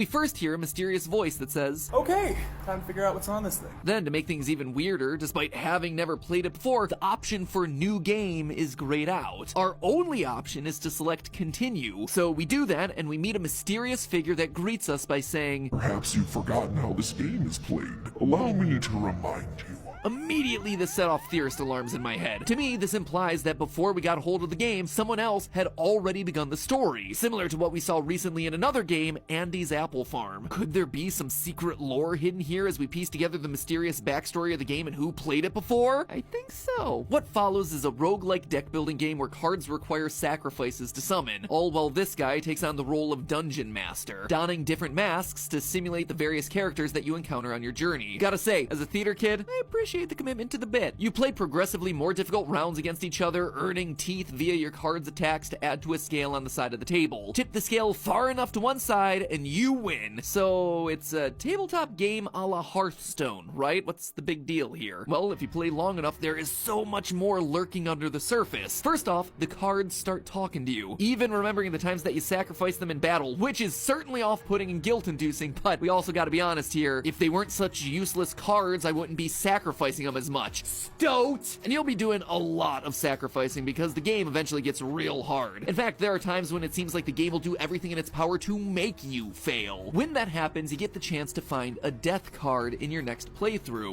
We first hear a mysterious voice that says, Okay, time to figure out what's on this thing. Then, to make things even weirder, despite having never played it before, the option for new game is grayed out. Our only option is to select continue. So we do that, and we meet a mysterious figure that greets us by saying, Perhaps you've forgotten how this game is played. Allow me to remind you. Immediately this set off theorist alarms in my head. To me, this implies that before we got a hold of the game, someone else had already begun the story, similar to what we saw recently in another game, Andy's Apple Farm. Could there be some secret lore hidden here as we piece together the mysterious backstory of the game and who played it before? I think so. What follows is a roguelike deck building game where cards require sacrifices to summon, all while this guy takes on the role of Dungeon Master, donning different masks to simulate the various characters that you encounter on your journey. Gotta say, as a theater kid, I appreciate the commitment to the bit. You play progressively more difficult rounds against each other, earning teeth via your card's attacks to add to a scale on the side of the table. Tip the scale far enough to one side and you win. So it's a tabletop game a la Hearthstone, right? What's the big deal here? Well, if you play long enough, there is so much more lurking under the surface. First off, the cards start talking to you, even remembering the times that you sacrificed them in battle, which is certainly off-putting and guilt-inducing, but we also gotta be honest here. If they weren't such useless cards, I wouldn't be sacrificing them as much. Stoat! And you'll be doing a lot of sacrificing because the game eventually gets real hard. In fact, there are times when it seems like the game will do everything in its power to make you fail. When that happens, you get the chance to find a death card in your next playthrough.